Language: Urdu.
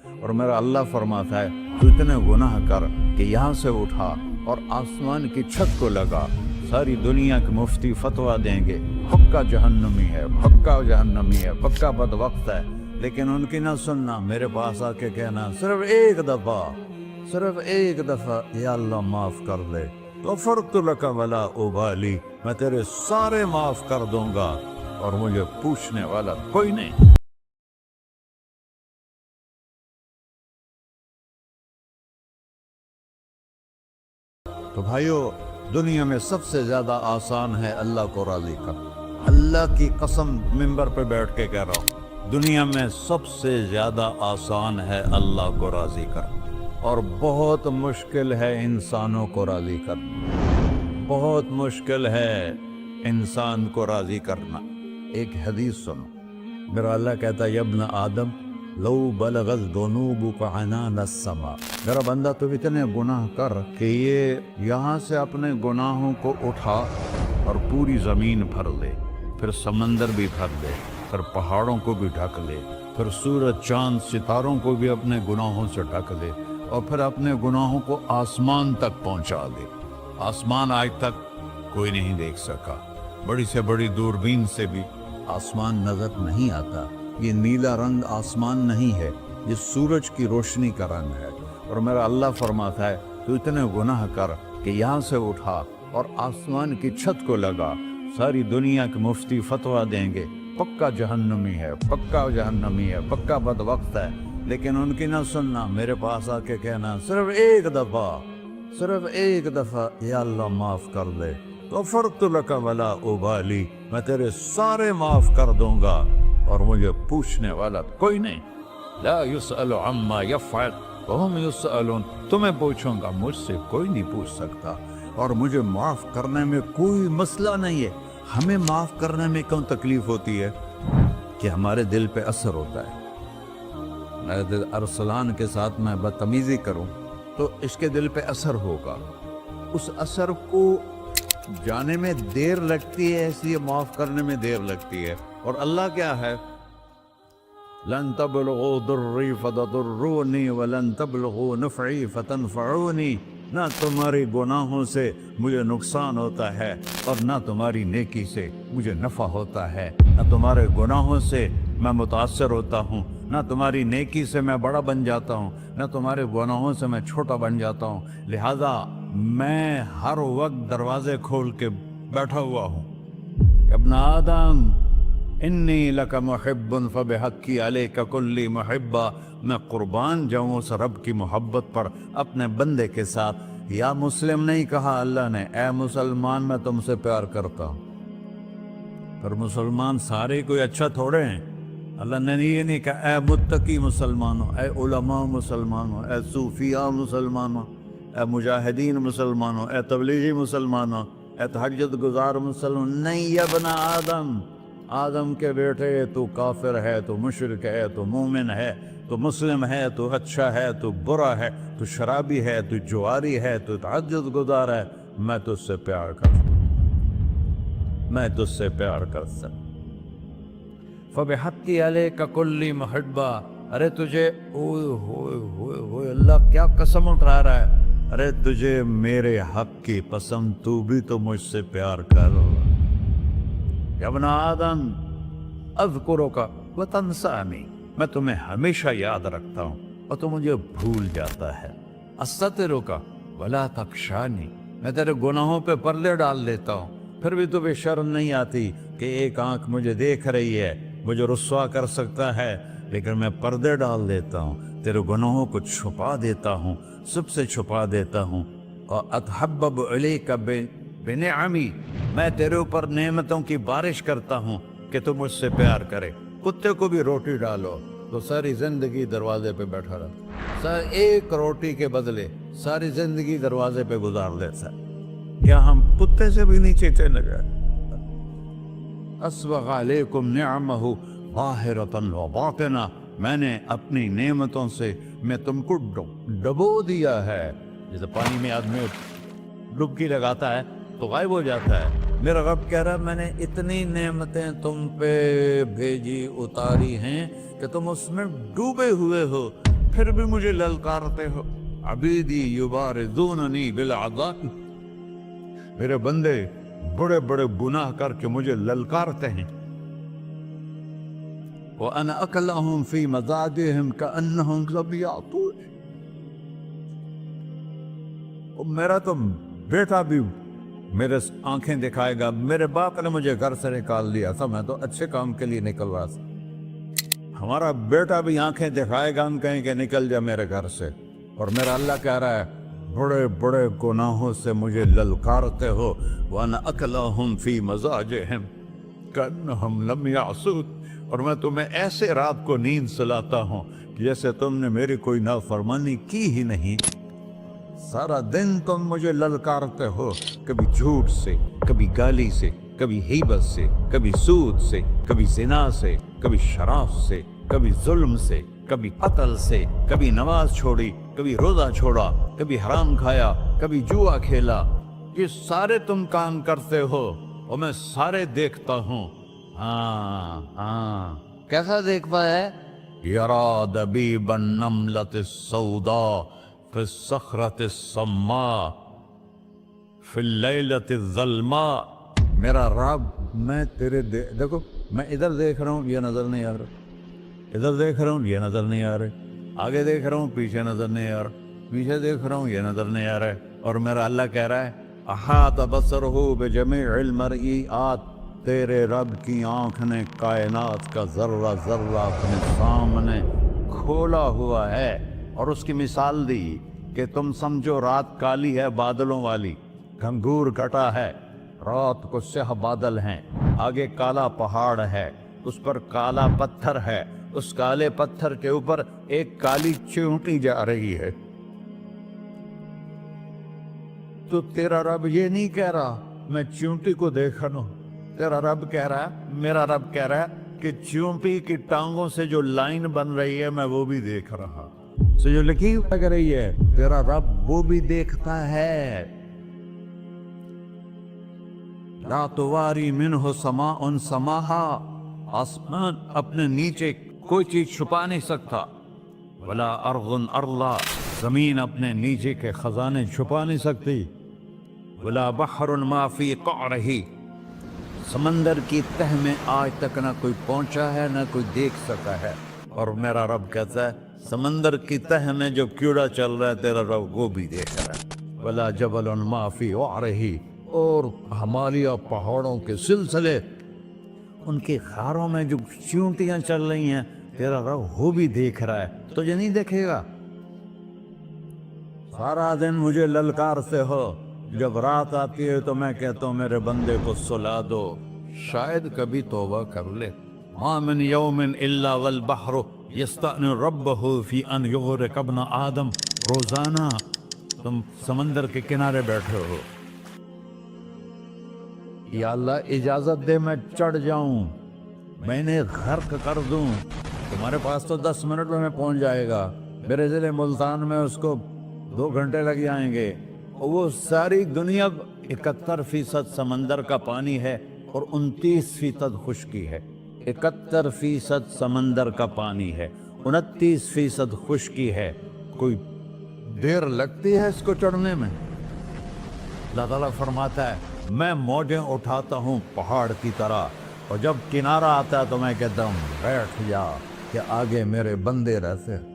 اور میرا اللہ فرماتا ہے تو اتنے گناہ کر کہ یہاں سے اٹھا اور آسمان کی چھت کو لگا، ساری دنیا کے مفتی فتویٰ دیں گے پکا جہنمی ہے، پکا جہنمی ہے، پکا بدبخت ہے، لیکن ان کی نہ سننا، میرے پاس آ کے کہنا صرف ایک دفعہ یا اللہ معاف کر دے، غفرت لک ولا ابالی، میں تیرے سارے معاف کر دوں گا اور مجھے پوچھنے والا کوئی نہیں۔ تو بھائیو، دنیا میں سب سے زیادہ آسان ہے اللہ کو راضی کرنا، اللہ کی قسم منبر پہ بیٹھ کے کہہ رہا ہوں، دنیا میں سب سے زیادہ آسان ہے اللہ کو راضی کرنا، اور بہت مشکل ہے انسانوں کو راضی کرنا، بہت مشکل ہے انسان کو راضی کرنا۔ ایک حدیث سنو، میرا اللہ کہتا ہے یا ابن آدم لو بلغت ذنوبک عنان السماء، میرا بندہ تو اتنے گناہ کر کہ یہ یہاں سے اپنے گناہوں کو اٹھا اور پوری زمین بھر لے، پھر سمندر بھی بھر لے، پھر پہاڑوں کو بھی ڈھک لے، پھر سورج چاند ستاروں کو بھی اپنے گناہوں سے ڈھک لے، اور پھر اپنے گناہوں کو آسمان تک پہنچا دے۔ آسمان آج تک کوئی نہیں دیکھ سکا، بڑی سے بڑی دوربین سے بھی آسمان نظر نہیں آتا۔ یہ نیلا رنگ آسمان نہیں ہے، یہ سورج کی روشنی کا رنگ ہے۔ اور میرا اللہ فرماتا ہے تو اتنے گناہ کر کہ یہاں سے اٹھا اور آسمان کی چھت کو لگا، ساری دنیا کے مفتی فتویٰ دیں گے پکا جہنمی ہے، پکا جہنمی ہے، پکا بدبخت ہے، لیکن ان کی نہ سننا، میرے پاس آ کے کہنا صرف ایک دفعہ یا اللہ معاف کر دے، غفرت لک ولا ابالی، میں تیرے سارے معاف کر دوں گا اور مجھے پوچھنے والا کوئی نہیں۔ لا يسأل عما يفعل وهم يسألون، تمہیں پوچھوں گا، مجھ سے کوئی نہیں پوچھ سکتا، اور مجھے معاف کرنے میں کوئی مسئلہ نہیں ہے۔ ہمیں معاف کرنے میں کیوں تکلیف ہوتی ہے؟ کہ ہمارے دل پہ اثر ہوتا ہے۔ میرے دل ارسلان کے ساتھ میں بدتمیزی کروں تو اس کے دل پہ اثر ہوگا، اس اثر کو جانے میں دیر لگتی ہے، اس لیے معاف کرنے میں دیر لگتی ہے۔ اور اللہ کیا ہے؟ لن تبلغوا ضری فتضرونی ولن تبلغوا نفعی فتنفعونی، نہ تمہاری گناہوں سے مجھے نقصان ہوتا ہے اور نہ تمہاری نیکی سے مجھے نفع ہوتا ہے، نہ تمہارے گناہوں سے میں متاثر ہوتا ہوں، نہ تمہاری نیکی سے میں بڑا بن جاتا ہوں، نہ تمہارے گناہوں سے میں چھوٹا بن جاتا ہوں، لہذا میں ہر وقت دروازے کھول کے بیٹھا ہوا ہوں۔ ابن آدم انی لک محب فبحقی علیک کلی محبہ، میں قربان جاؤں اس رب کی محبت پر اپنے بندے کے ساتھ۔ یا مسلم نہیں کہا اللہ نے، اے مسلمان میں تم سے پیار کرتا ہوں۔ پر مسلمان سارے کوئی اچھا تھوڑے ہیں، اللہ نے یہ نہیں کہا اے متقی مسلمانوں، اے علماء مسلمانوں، اے صوفیاء مسلمانوں، اے مجاہدین مسلمانوں، اے تبلیغی مسلمانوں، اے تہجد گزار مسلمان، نہیں یا ابن آدم، آدم کے بیٹے، تو کافر ہے، تو مشرک ہے، تو مومن ہے، تو مسلم ہے، تو اچھا ہے، تو برا ہے، تو شرابی ہے، تو جواری ہے، تو تہجد گزار ہے، میں تجھ سے پیار کرتا ہوں، میں تجھ سے پیار کرتا ہوں۔ فبحقی علیک کلی محبہ، ارے تجھے اوئے ہوئے ہوئے ہوئے، اللہ کیا قسم اٹھا رہا ہے، ارے تجھے میرے حق کی قسم، تو بھی تو مجھ سے پیار کر۔ یا ابن آدم اذکرک وتنسانی، میں تمہیں ہمیشہ یاد رکھتا ہوں اور تو مجھے بھول جاتا ہے۔ استترک ولا تخشانی، میں تیرے گناہوں پہ پردے ڈال دیتا ہوں، پھر بھی تمہیں شرم نہیں آتی کہ ایک آنکھ مجھے دیکھ رہی ہے، مجھے رسوا کر سکتا ہے، لیکن میں پردے ڈال دیتا ہوں، تیرے گناہوں کو چھپا دیتا ہوں، سب سے چھپا دیتا ہوں۔ اور اتحبب الیک بنعمی، میں تیرے اوپر نعمتوں کی بارش کرتا ہوں کہ تو مجھ سے پیار کرے۔ کتے کو بھی روٹی ڈالو تو ساری زندگی دروازے پہ بیٹھا رہتا، ایک روٹی کے بدلے ساری زندگی دروازے پہ گزار دیتا ہے۔ کیا ہم کتے سے بھی نیچے چلے گئے؟ اسبغ علیکم نعمہ ظاہرۃ و باطنہ، میں نے اپنی نعمتوں سے میں تم کو ڈبو دیا ہے، جیسے پانی میں آدمی ڈبکی لگاتا ہے تو غائب ہو جاتا ہے۔ میرا رب کہہ رہا ہے میں نے اتنی نعمتیں تم پہ بھیجی، اتاری ہیں کہ تم اس میں ڈوبے ہوئے ہو، پھر بھی مجھے للکارتے ہو. عبیدی یبارزوننی بالعذاب، میرے بندے بڑے بڑے گناہ کر کے مجھے للکارتے ہیں. وَأَنَا أَكْلَهُمْ فِي مَزَاجِهِمْ كَأَنَّهُمْ ظَبِيَّةٌ. میرا تو بیٹا بھی میرے آنکھیں دکھائے گا. میرے باپ نے مجھے گھر سے نکال دیا تھا، میں تو اچھے کام کے لیے نکل رہا تھا. ہمارا بیٹا بھی آنکھیں دکھائے گا، ہم کہیں کہ نکل جا میرے گھر سے. اور میرا اللہ کہہ رہا ہے بڑے بڑے گناہوں سے مجھے للکارتے ہو. وَأَنَا أَكْلَهُمْ فِي مَزَاجِهِمْ كَأَنَّهُمْ لَمْ يَعْصُونِ. اور میں تمہیں ایسے رات کو نیند سلاتا ہوں جیسے تم نے میری کوئی نافرمانی کی ہی نہیں. سارا دن تم مجھے للکارتے ہو، کبھی جھوٹ سے، کبھی گالی سے، کبھی غیبت سے، کبھی سود سے، کبھی زنا سے، کبھی شراب سے، کبھی ظلم سے، کبھی قتل سے، کبھی نماز چھوڑی، کبھی روزہ چھوڑا، کبھی حرام کھایا، کبھی جوا کھیلا. یہ سارے تم کام کرتے ہو اور میں سارے دیکھتا ہوں. ہاں کیسا دیکھ پایا ہے؟ یرا دبیب النملۃ السوداء فی الصخرۃ الصماء فی اللیلۃ الظلماء. میرا رب میں تیرے دیکھو، میں ادھر دیکھ رہا ہوں یہ نظر نہیں آ رہا، ادھر دیکھ رہا ہوں یہ نظر نہیں آ رہے، آگے دیکھ رہا ہوں پیچھے نظر نہیں آ رہا، پیچھے دیکھ رہا ہوں یہ نظر نہیں آ رہا ہے. اور میرا اللہ کہہ رہا ہے احاط بصرہ بجمیع المرئیات. تیرے رب کی آنکھ نے کائنات کا ذرہ ذرہ اپنے سامنے کھولا ہوا ہے. اور اس کی مثال دی کہ تم سمجھو رات کالی ہے بادلوں والی، گھنگور کٹا ہے، رات کو سیاہ بادل ہیں، آگے کالا پہاڑ ہے، اس پر کالا پتھر ہے، اس کالے پتھر کے اوپر ایک کالی چیونٹی جا رہی ہے. تو تیرا رب یہ نہیں کہہ رہا میں چیونٹی کو دیکھ رہا ہوں. تیرا رب کہہ رہا ہے، میرا رب کہہ رہا ہے کہ چیونٹی کی ٹانگوں سے جو لائن بن رہی ہے میں وہ بھی دیکھ رہا. سے جو لکھی لگ رہی ہے تیرا رب وہ بھی دیکھتا ہے. لا تواری منہ سماء سماہا، آسمان اپنے نیچے کوئی چیز چھپا نہیں سکتا. ولا ارض ارضا، زمین اپنے نیچے کے خزانے چھپا نہیں سکتی. ولا بحر ما فی قعرہ، سمندر کی تہ میں آج تک نہ کوئی پہنچا ہے نہ کوئی دیکھ سکا ہے. اور میرا رب کہتا ہے سمندر کی تہ میں جو کیڑا چل رہا ہے تیرا رب وہ بھی دیکھ رہا ہے. ولا جبل ما فی وعرہ، اور ہمالیہ پہاڑوں کے سلسلے، ان کی خاروں میں جو چیونٹیاں چل رہی ہیں تیرا رب وہ بھی دیکھ رہا ہے. تجھے نہیں دیکھے گا؟ سارا دن مجھے للکارتے ہو، جب رات آتی ہے تو میں کہتا ہوں میرے بندے کو سلا دو، شاید کبھی توبہ کر لے. ما من یوم الا والبحر یستأن ربہ فی ان یغرق ابن آدم. روزانہ تم سمندر کے کنارے بیٹھے ہو، یا اللہ اجازت دے میں چڑھ جاؤں، میں نے غرق کر دوں. تمہارے پاس تو 10 منٹ میں پہنچ جائے گا، میرے ضلع ملتان میں اس کو 2 گھنٹے لگ جائیں گے. وہ ساری دنیا 71% سمندر کا پانی ہے اور 29% خشکی ہے. 71% سمندر کا پانی ہے، 29% خشکی ہے. کوئی دیر لگتی ہے اس کو چڑھنے میں؟ اللہ تعالیٰ فرماتا ہے میں موجیں اٹھاتا ہوں پہاڑ کی طرح، اور جب کنارہ آتا ہے تو میں کہتا ہوں بیٹھ جا کہ آگے میرے بندے رہتے ہیں.